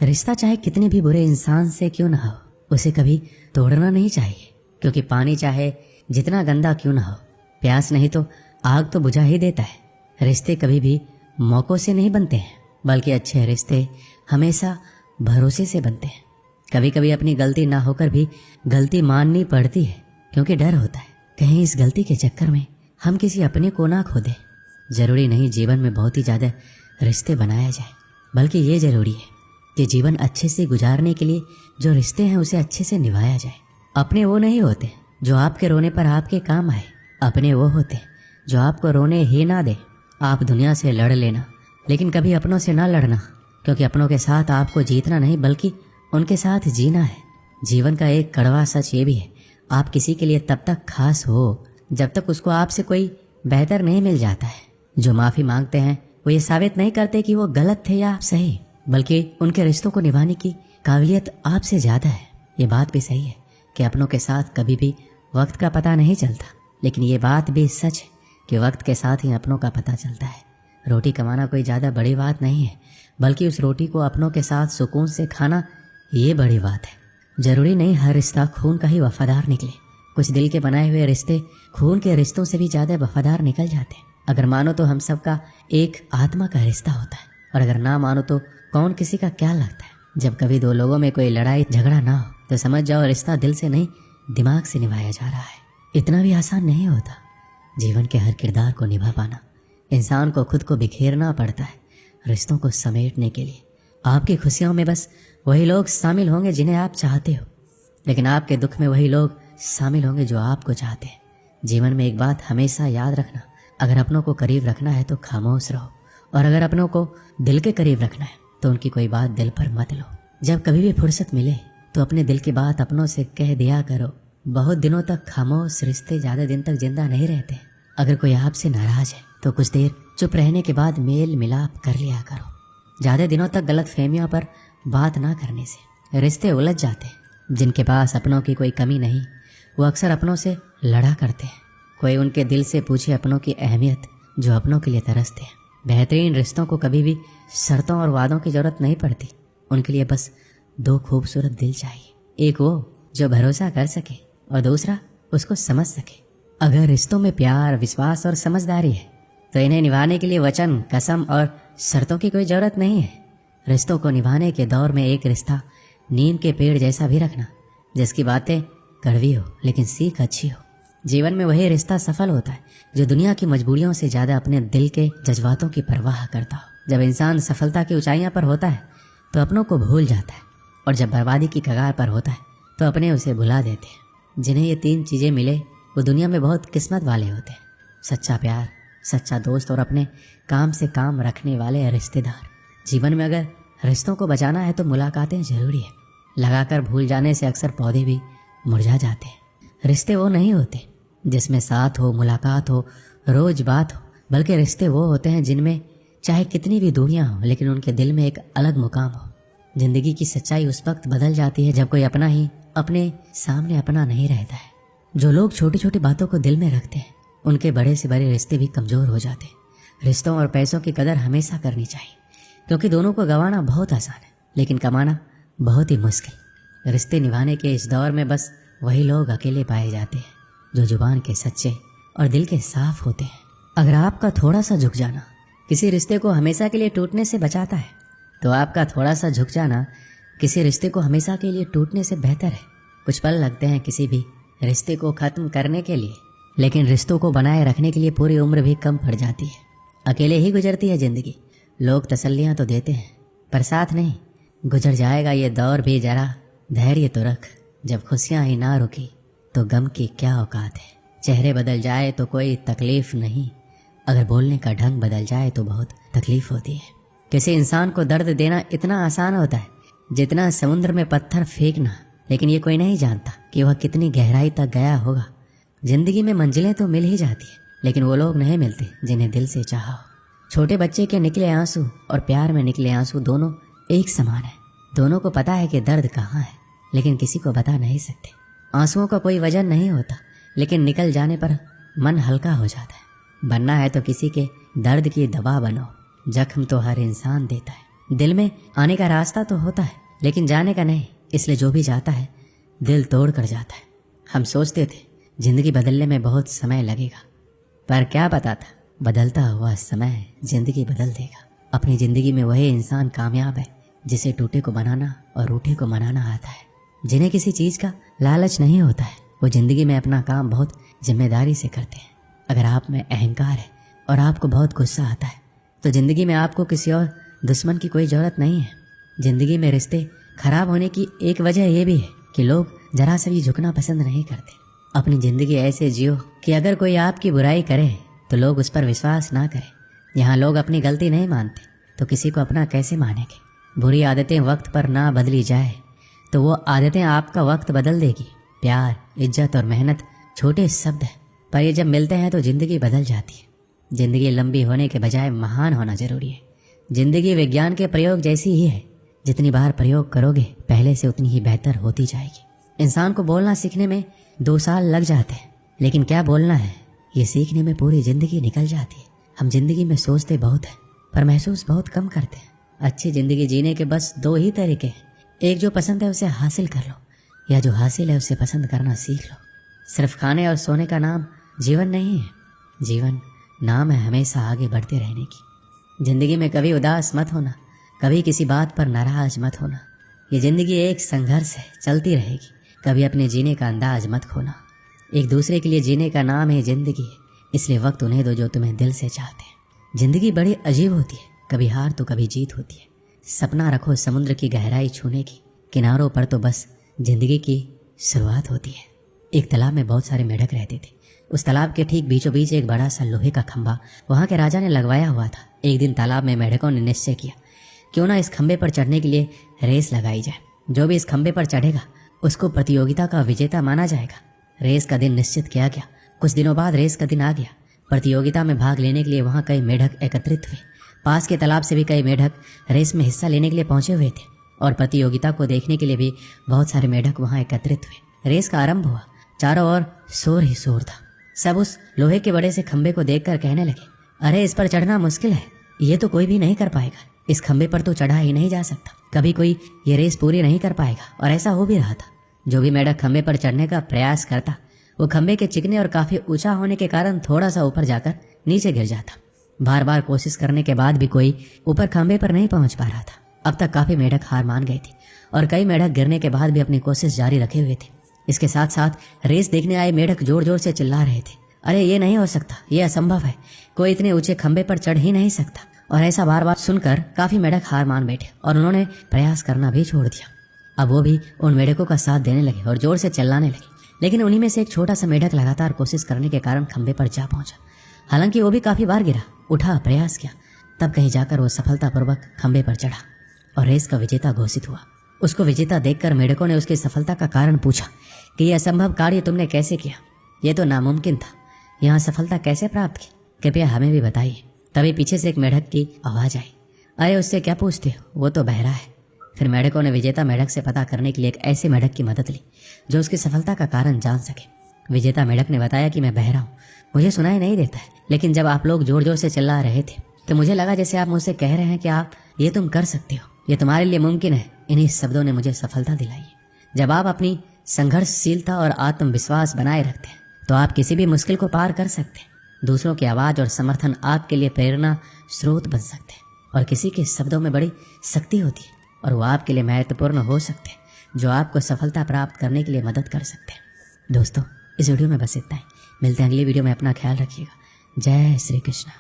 रिश्ता चाहे कितने भी बुरे इंसान से क्यों ना हो, उसे कभी तोड़ना नहीं चाहिए, क्योंकि पानी चाहे जितना गंदा क्यों ना हो, प्यास नहीं तो आग तो बुझा ही देता है। रिश्ते कभी भी मौकों से नहीं बनते हैं, बल्कि अच्छे रिश्ते हमेशा भरोसे से बनते हैं। कभी कभी अपनी गलती ना होकर भी गलती माननी पड़ती है, क्योंकि डर होता है कहीं इस गलती के चक्कर में हम किसी अपने को ना खो दें। जरूरी नहीं जीवन में बहुत ही ज़्यादा रिश्ते बनाया जाए, बल्कि ये जरूरी है कि जीवन अच्छे से गुजारने के लिए जो रिश्ते हैं उसे अच्छे से निभाया जाए। अपने वो नहीं होते जो आपके रोने पर आपके काम आए, अपने वो होते जो आपको रोने ही ना दे। आप दुनिया से लड़ लेना, लेकिन कभी अपनों से ना लड़ना, क्योंकि अपनों के साथ आपको जीतना नहीं बल्कि उनके साथ जीना है। जीवन का एक कड़वा सच ये भी है, आप किसी के लिए तब तक खास हो जब तक उसको आपसे कोई बेहतर नहीं मिल जाता है। जो माफ़ी मांगते हैं वो ये साबित नहीं करते कि वो गलत थे या आप सही, बल्कि उनके रिश्तों को निभाने की काबिलियत आपसे ज़्यादा है। ये बात भी सही है कि अपनों के साथ कभी भी वक्त का पता नहीं चलता, लेकिन ये बात भी सच है कि वक्त के साथ ही अपनों का पता चलता है। रोटी कमाना कोई ज़्यादा बड़ी बात नहीं है, बल्कि उस रोटी को अपनों के साथ सुकून से खाना ये बड़ी बात है। ज़रूरी नहीं हर रिश्ता खून का ही वफादार निकले, कुछ दिल के बनाए हुए रिश्ते खून के रिश्तों से भी ज़्यादा वफादार निकल जाते हैं। अगर मानो तो हम सबका एक आत्मा का रिश्ता होता है, और अगर ना मानो तो कौन किसी का क्या लगता है। जब कभी दो लोगों में कोई लड़ाई झगड़ा ना हो तो समझ जाओ रिश्ता दिल से नहीं दिमाग से निभाया जा रहा है। इतना भी आसान नहीं होता जीवन के हर किरदार को निभा पाना। इंसान को खुद को बिखेरना पड़ता है रिश्तों को समेटने के लिए। आपकी खुशियों में बस वही लोग शामिल होंगे जिन्हें आप चाहते हो, लेकिन आपके दुख में वही लोग शामिल होंगे जो आपको चाहते हैं। जीवन में एक बात हमेशा याद रखना, अगर अपनों को करीब रखना है तो खामोश रहो, और अगर अपनों को दिल के करीब रखना है तो उनकी कोई बात दिल पर मत लो। जब कभी भी फुर्सत मिले तो अपने दिल की बात अपनों से कह दिया करो। बहुत दिनों तक खामोश रिश्ते ज़्यादा दिन तक जिंदा नहीं रहते। अगर कोई आपसे नाराज है तो कुछ देर चुप रहने के बाद मेल मिलाप कर लिया करो। ज़्यादा दिनों तक गलत फहमियों पर बात ना करने से रिश्ते उलझ जाते हैं। जिनके पास अपनों की कोई कमी नहीं वो अक्सर अपनों से लड़ा करते हैं। कोई उनके दिल से पूछे अपनों की अहमियत जो अपनों के लिए तरसते हैं। बेहतरीन रिश्तों को कभी भी शर्तों और वादों की जरूरत नहीं पड़ती, उनके लिए बस दो खूबसूरत दिल चाहिए, एक वो जो भरोसा कर सके और दूसरा उसको समझ सके। अगर रिश्तों में प्यार, विश्वास और समझदारी है तो इन्हें निभाने के लिए वचन, कसम और शर्तों की कोई ज़रूरत नहीं है। रिश्तों को निभाने के दौर में एक रिश्ता नीम के पेड़ जैसा भी रखना, जिसकी बातें कड़वी हो लेकिन सीख अच्छी हो। जीवन में वही रिश्ता सफल होता है जो दुनिया की मजबूरियों से ज़्यादा अपने दिल के जज्बातों की परवाह करता हो। जब इंसान सफलता की ऊंचाइयों पर होता है तो अपनों को भूल जाता है, और जब बर्बादी की कगार पर होता है तो अपने उसे भुला देते हैं। जिन्हें ये तीन चीज़ें मिले वो दुनिया में बहुत किस्मत वाले होते हैं। सच्चा प्यार, सच्चा दोस्त और अपने काम से काम रखने वाले रिश्तेदार। जीवन में अगर रिश्तों को बचाना है तो मुलाकातें ज़रूरी है। लगाकर भूल जाने से अक्सर पौधे भी मुरझा जाते हैं। रिश्ते वो नहीं होते जिसमें साथ हो, मुलाकात हो, रोज बात हो, बल्कि रिश्ते वो होते हैं जिनमें चाहे कितनी भी दूरियां हो लेकिन उनके दिल में एक अलग मुकाम हो। जिंदगी की सच्चाई उस वक्त बदल जाती है जब कोई अपना ही अपने सामने अपना नहीं रहता है। जो लोग छोटी छोटी बातों को दिल में रखते हैं उनके बड़े से बड़े रिश्ते भी कमज़ोर हो जाते हैं। रिश्तों और पैसों की कदर हमेशा करनी चाहिए, क्योंकि दोनों को गंवाना बहुत आसान है लेकिन कमाना बहुत ही मुश्किल। रिश्ते निभाने के इस दौर में बस वही लोग अकेले पाए जाते हैं जो जुबान के सच्चे और दिल के साफ होते हैं। अगर आपका थोड़ा सा झुक जाना किसी रिश्ते को हमेशा के लिए टूटने से बचाता है तो आपका थोड़ा सा झुक जाना किसी रिश्ते को हमेशा के लिए टूटने से बेहतर है। कुछ पल लगते हैं किसी भी रिश्ते को ख़त्म करने के लिए, लेकिन रिश्तों को बनाए रखने के लिए पूरी उम्र भी कम पड़ जाती है। अकेले ही गुजरती है ज़िंदगी। लोग तसल्लियाँ तो देते हैं पर साथ नहीं। गुजर जाएगा ये दौर भी, जरा धैर्य तो रख। जब खुशियाँ ही ना रुकी तो गम की क्या औकात है। चेहरे बदल जाए तो कोई तकलीफ़ नहीं, अगर बोलने का ढंग बदल जाए तो बहुत तकलीफ़ होती है। किसी इंसान को दर्द देना इतना आसान होता है जितना समुद्र में पत्थर फेंकना, लेकिन ये कोई नहीं जानता कि वह कितनी गहराई तक गया होगा। जिंदगी में मंजिलें तो मिल ही जाती है, लेकिन वो लोग नहीं मिलते जिन्हें दिल से चाहा हो। छोटे बच्चे के निकले आंसू और प्यार में निकले आंसू दोनों एक समान है। दोनों को पता है कि दर्द कहाँ है, लेकिन किसी को बता नहीं सकते। आंसुओं का कोई वजन नहीं होता, लेकिन निकल जाने पर मन हल्का हो जाता है। बनना है तो किसी के दर्द की दवा बनो। जख्म तो हर इंसान देता है, दिल में आने का रास्ता तो होता है लेकिन जाने का नहीं, इसलिए जो भी जाता है दिल तोड़ कर जाता है। हम सोचते थे जिंदगी बदलने में बहुत समय लगेगा, पर क्या पता था बदलता हुआ समय जिंदगी बदल देगा। अपनी जिंदगी में वही इंसान कामयाब है जिसे टूटे को बनाना और रूठे को मनाना आता है, जिन्हें किसी चीज का लालच नहीं होता है। वो जिंदगी में अपना काम बहुत जिम्मेदारी से करते हैं। अगर आप में अहंकार है और आपको बहुत गुस्सा आता है तो जिंदगी में आपको किसी और दुश्मन की कोई जरूरत नहीं है। जिंदगी में रिश्ते खराब होने की एक वजह यह भी है कि लोग जरा सा भी झुकना पसंद नहीं करते। अपनी जिंदगी ऐसे जियो कि अगर कोई आपकी बुराई करे तो लोग उस पर विश्वास ना करें। यहाँ लोग अपनी गलती नहीं मानते तो किसी को अपना कैसे मानेंगे। बुरी आदतें वक्त पर ना बदली जाए तो वो आदतें आपका वक्त बदल देगी। प्यार, इज्जत और मेहनत छोटे शब्द हैं, पर ये जब मिलते हैं तो जिंदगी बदल जाती है। जिंदगी लंबी होने के बजाय महान होना जरूरी है। जिंदगी विज्ञान के प्रयोग जैसी ही है, जितनी बार प्रयोग करोगे पहले से उतनी ही बेहतर होती जाएगी। इंसान को बोलना सीखने में 2 साल लग जाते हैं, लेकिन क्या बोलना है ये सीखने में पूरी जिंदगी निकल जाती है। हम जिंदगी में सोचते बहुत है पर महसूस बहुत कम करते हैं। अच्छी जिंदगी जीने के बस 2 ही तरीके हैं, एक जो पसंद है उसे हासिल कर लो, या जो हासिल है उसे पसंद करना सीख लो। सिर्फ खाने और सोने का नाम जीवन नहीं है, जीवन नाम है हमेशा आगे बढ़ते रहने की। जिंदगी में कभी उदास मत होना, कभी किसी बात पर नाराज मत होना। ये जिंदगी एक संघर्ष है, चलती रहेगी। कभी अपने जीने का अंदाज मत खोना। एक दूसरे के लिए जीने का नाम है जिंदगी, इसलिए वक्त उन्हें दो जो तुम्हें दिल से चाहते हैं। जिंदगी बड़ी अजीब होती है, कभी हार तो कभी जीत होती है। सपना रखो समुद्र की गहराई छूने की, किनारों पर तो बस जिंदगी की शुरुआत होती है। एक तालाब में बहुत सारे मेढक रहते थे। उस तालाब के ठीक बीचों बीच एक बड़ा सा लोहे का खंभा वहां के राजा ने लगवाया हुआ था। एक दिन तालाब में मेढकों ने निश्चय किया क्यों ना इस खंभे पर चढ़ने के लिए रेस लगाई जाए। जो भी इस खंभे पर चढ़ेगा उसको प्रतियोगिता का विजेता माना जाएगा। रेस का दिन निश्चित किया गया। कुछ दिनों बाद रेस का दिन आ गया। प्रतियोगिता में भाग लेने के लिए वहां कई मेढक एकत्रित हुए। पास के तालाब से भी कई मेढक रेस में हिस्सा लेने के लिए पहुंचे हुए थे और प्रतियोगिता को देखने के लिए भी बहुत सारे मेढक वहां एकत्रित हुए। रेस का आरंभ हुआ। चारों ओर शोर ही शोर था। सब उस लोहे के बड़े से खंभे को देखकर कहने लगे, अरे इस पर चढ़ना मुश्किल है, ये तो कोई भी नहीं कर पाएगा। इस खंभे पर तो चढ़ा ही नहीं जा सकता, कभी कोई ये रेस पूरी नहीं कर पाएगा। और ऐसा हो भी रहा था। जो भी मेढक खंभे पर चढ़ने का प्रयास करता वो खंभे के चिकने और काफी ऊंचा होने के कारण थोड़ा सा ऊपर जाकर नीचे गिर जाता। बार बार कोशिश करने के बाद भी कोई ऊपर खंभे पर नहीं पहुंच पा रहा था। अब तक काफी मेढक हार मान गए थे और कई मेढक गिरने के बाद भी अपनी कोशिश जारी रखे हुए थे। इसके साथ साथ रेस देखने आए मेढक जोर जोर से चिल्ला रहे थे, अरे ये नहीं हो सकता, ये असंभव है, कोई इतने ऊंचे खंभे पर चढ़ ही नहीं सकता। और ऐसा बार बार सुनकर काफी मेढक हार मान बैठे और उन्होंने प्रयास करना भी छोड़ दिया। अब वो भी उन मेढकों का साथ देने लगे और जोर से चिल्लाने लगे। लेकिन उन्हीं में से एक छोटा सा मेढक लगातार कोशिश करने के कारण खंभे पर जा पहुंचा। हालांकि वो भी काफी बार गिरा, उठा, प्रयास किया, तब कहीं जाकर वो सफलतापूर्वक खंभे पर चढ़ा और रेस का विजेता घोषित हुआ। उसको विजेता देखकर मेढकों ने उसकी सफलता का कारण पूछा कि यह असंभव कार्य तुमने कैसे किया, ये तो नामुमकिन था, यहाँ सफलता कैसे प्राप्त की, कृपया हमें भी बताइए। तभी पीछे से एक मेढक की आवाज आई, अरे उससे क्या पूछते हो, वो तो बहरा है। फिर मेढकों ने विजेता मेढक से पता करने के लिए एक ऐसे मेढक की मदद ली जो उसकी सफलता का कारण जान सके। विजेता मेढक ने बताया कि मैं बहरा हूँ, मुझे सुनाई नहीं देता है, लेकिन जब आप लोग जोर जोर से चिल्ला रहे थे तो मुझे लगा जैसे आप मुझसे कह रहे हैं कि आप ये तुम कर सकते हो, ये तुम्हारे लिए मुमकिन है। इन्हीं शब्दों ने मुझे सफलता दिलाई है। जब आप अपनी संघर्षशीलता और आत्मविश्वास बनाए रखते हैं तो आप किसी भी मुश्किल को पार कर सकते हैं। दूसरों की आवाज और समर्थन आपके लिए प्रेरणा स्रोत बन सकते हैं और किसी के शब्दों में बड़ी शक्ति होती है और वो आपके लिए महत्वपूर्ण हो सकते हैं, जो आपको सफलता प्राप्त करने के लिए मदद कर सकते हैं। दोस्तों, इस वीडियो में बस इतना ही। मिलते हैं अगली वीडियो में। अपना ख्याल रखिएगा। जय श्री कृष्ण।